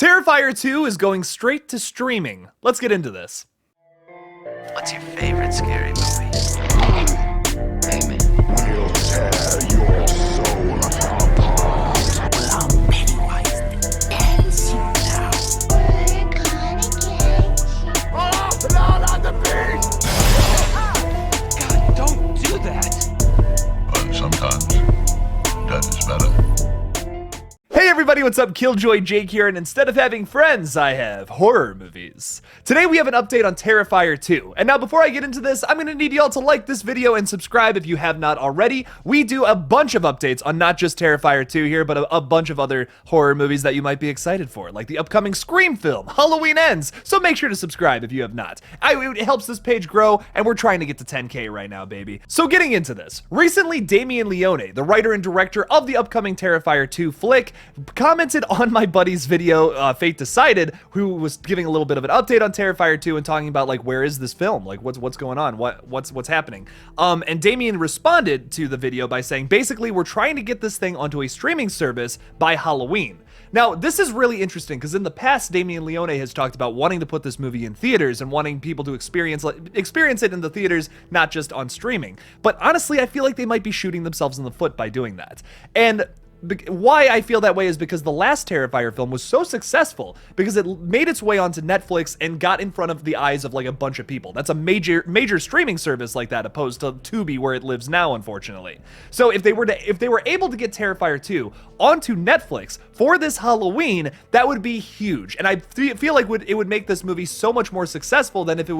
Terrifier 2 is going straight to streaming. Let's get into this. What's your favorite scary movie? Hey, man. We'll tear your soul apart. Well, I'm Pennywise the Dancing now. Oh, Lord on the beat! God, don't do that. But sometimes, death is better. Hey everybody, what's up? KillJoy Jake here, and instead of having friends, I have horror movies. Today we have an update on Terrifier 2, and now before I get into this, I'm gonna need y'all to like this video and subscribe if you have not already. We do a bunch of updates on not just Terrifier 2 here, but a bunch of other horror movies that you might be excited for, like the upcoming Scream film, Halloween Ends, so make sure to subscribe if you have not. It helps this page grow, and we're trying to get to 10K right now, baby. So getting into this, recently Damien Leone, the writer and director of the upcoming Terrifier 2 flick, commented on my buddy's video, Fate Decided, who was giving a little bit of an update on Terrifier 2 and talking about, like, where is this film? Like, what's going on? What's happening? And Damien responded to the video by saying, basically, we're trying to get this thing onto a streaming service by Halloween. Now, this is really interesting because in the past, Damien Leone has talked about wanting to put this movie in theaters and wanting people to experience it in the theaters, not just on streaming. But honestly, I feel like they might be shooting themselves in the foot by doing that. And why I feel that way is because the last Terrifier film was so successful because it made its way onto Netflix and got in front of the eyes of like a bunch of people. That's a major streaming service like that, opposed to Tubi where it lives now, unfortunately. So if they were able to get Terrifier 2 onto Netflix for this Halloween, that would be huge. And I feel like it would make this movie so much more successful than if it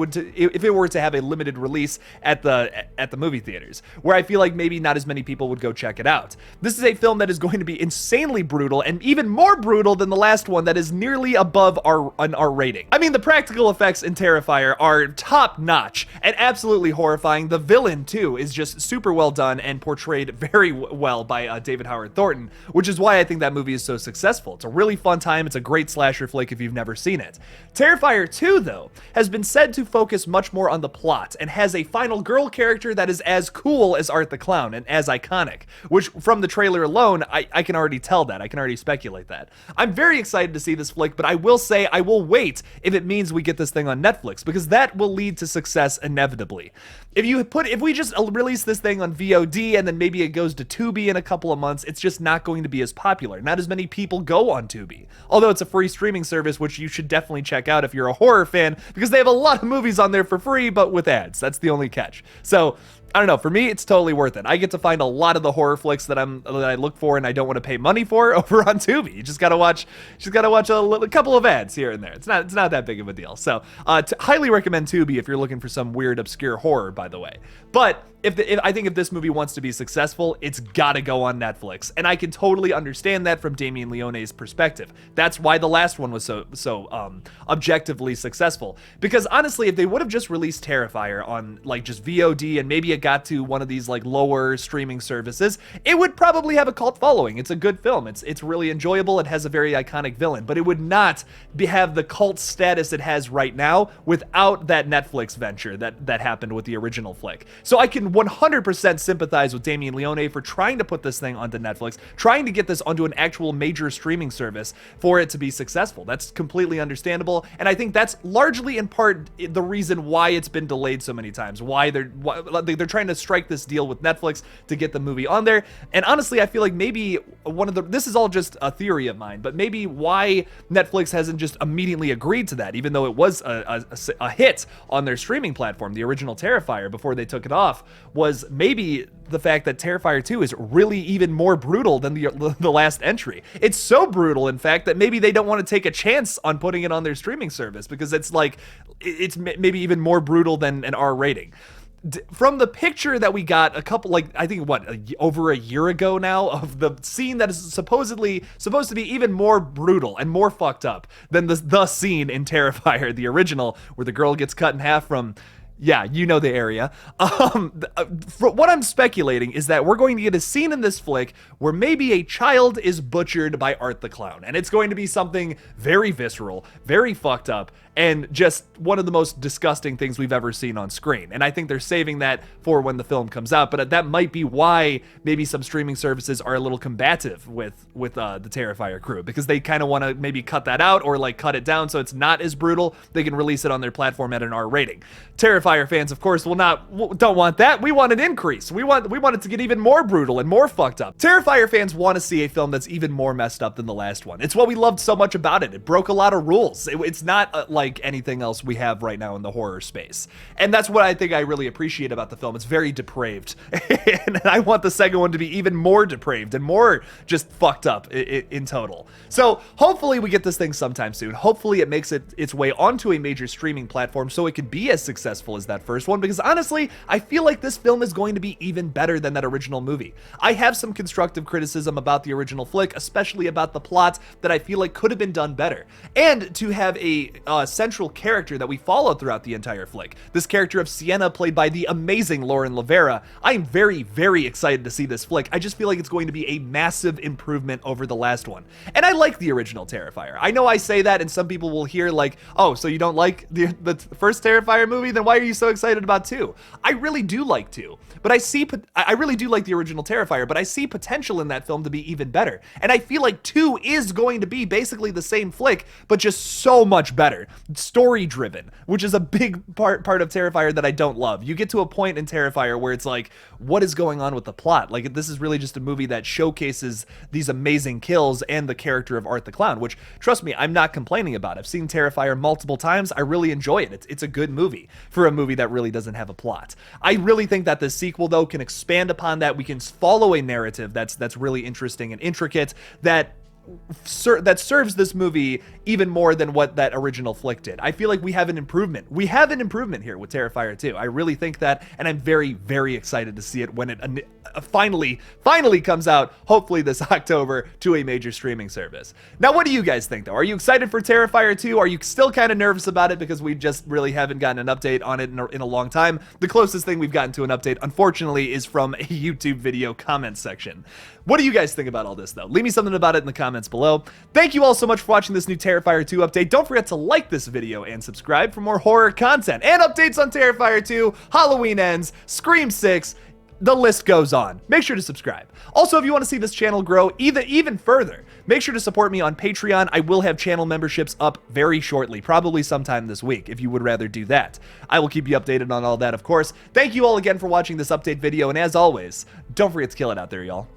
were to have a limited release at the movie theaters, where I feel like maybe not as many people would go check it out. This is a film that is going to be insanely brutal and even more brutal than the last one that is nearly above an R rating. I mean, the practical effects in Terrifier are top notch and absolutely horrifying. The villain too is just super well done and portrayed very well by David Howard Thornton, which is why I think that movie is so successful. It's a really fun time. It's a great slasher flick if you've never seen it. Terrifier 2 though has been said to focus much more on the plot and has a final girl character that is as cool as Art the Clown and as iconic, which from the trailer alone, I can already tell that. I can already speculate that. I'm very excited to see this flick, but I will say I will wait if it means we get this thing on Netflix, because that will lead to success inevitably. If we just release this thing on VOD and then maybe it goes to Tubi in a couple of months, it's just not going to be as popular. Not as many people go on Tubi. Although it's a free streaming service, which you should definitely check out if you're a horror fan, because they have a lot of movies on there for free, but with ads. That's the only catch. So I don't know, for me, it's totally worth it. I get to find a lot of the horror flicks that I look for and I don't want to pay money for over on Tubi. You just gotta watch a couple of ads here and there. It's not that big of a deal. So, highly recommend Tubi if you're looking for some weird, obscure horror, by the way. But I think if this movie wants to be successful, it's gotta go on Netflix. And I can totally understand that from Damien Leone's perspective. That's why the last one was so objectively successful. Because honestly, if they would have just released Terrifier on like just VOD and maybe it got to one of these like lower streaming services, it would probably have a cult following. It's a good film. It's really enjoyable. It has a very iconic villain, but it would not have the cult status it has right now without that Netflix venture that happened with the original flick. So I can 100% sympathize with Damien Leone for trying to put this thing onto Netflix, trying to get this onto an actual major streaming service for it to be successful. That's completely understandable, and I think that's largely in part the reason why it's been delayed so many times, why they're trying to strike this deal with Netflix to get the movie on there. And honestly, I feel like maybe this is all just a theory of mine, but maybe why Netflix hasn't just immediately agreed to that, even though it was a hit on their streaming platform, the original Terrifier, before they took it off, was maybe the fact that Terrifier 2 is really even more brutal than the last entry. It's so brutal, in fact, that maybe they don't want to take a chance on putting it on their streaming service, because it's maybe even more brutal than an R rating. From the picture that we got over a year ago now of the scene that is supposedly supposed to be even more brutal and more fucked up than the scene in Terrifier, the original, where the girl gets cut in half from Yeah, you know the area. What I'm speculating is that we're going to get a scene in this flick where maybe a child is butchered by Art the Clown, and it's going to be something very visceral, very fucked up, and just one of the most disgusting things we've ever seen on screen. And I think they're saving that for when the film comes out, but that might be why maybe some streaming services are a little combative with the Terrifier crew, because they kind of want to maybe cut that out or like cut it down so it's not as brutal. They can release it on their platform at an R rating. Terrifier fans, of course, don't want that. We want an increase. We want it to get even more brutal and more fucked up. Terrifier fans want to see a film that's even more messed up than the last one. It's what we loved so much about it. It broke a lot of rules. It's not like anything else we have right now in the horror space. And that's what I think I really appreciate about the film. It's very depraved. And I want the second one to be even more depraved and more just fucked up in total. So hopefully we get this thing sometime soon. Hopefully it makes its way onto a major streaming platform so it could be as successful as that first one, because honestly, I feel like this film is going to be even better than that original movie. I have some constructive criticism about the original flick, especially about the plot that I feel like could have been done better. And to have a central character that we follow throughout the entire flick, this character of Sienna, played by the amazing Lauren Lavera. I'm very, very excited to see this flick. I just feel like it's going to be a massive improvement over the last one. And I like the original Terrifier. I know I say that, and some people will hear like, oh, so you don't like the first Terrifier movie? Then why are you so excited about 2? I really do like 2, but I really do like the original Terrifier, but I see potential in that film to be even better. And I feel like 2 is going to be basically the same flick, but just so much better. Story driven, which is a big part of Terrifier that I don't love. You get to a point in Terrifier where it's like, what is going on with the plot? Like, this is really just a movie that showcases these amazing kills and the character of Art the Clown, which, trust me, I'm not complaining about. I've seen Terrifier multiple times. I really enjoy it. It's a good movie for a movie that really doesn't have a plot. I really think that this sequel, though, can expand upon that. We can follow a narrative that's really interesting and intricate, that serves this movie even more than what that original flick did. I feel like we have an improvement. We have an improvement here with Terrifier 2. I really think that, and I'm very, very excited to see it when it finally comes out, hopefully this October, to a major streaming service. Now, what do you guys think, though? Are you excited for Terrifier 2? Are you still kind of nervous about it because we just really haven't gotten an update on it in a long time? The closest thing we've gotten to an update, unfortunately, is from a YouTube video comment section. What do you guys think about all this, though? Leave me something about it in the comments below. Thank you all so much for watching this new Terrifier 2 update. Don't forget to like this video and subscribe for more horror content and updates on Terrifier 2, Halloween Ends, Scream 6, the list goes on. Make sure to subscribe. Also, if you want to see this channel grow even further, make sure to support me on Patreon. I will have channel memberships up very shortly, probably sometime this week, if you would rather do that. I will keep you updated on all that, of course. Thank you all again for watching this update video, and as always, don't forget to kill it out there, y'all.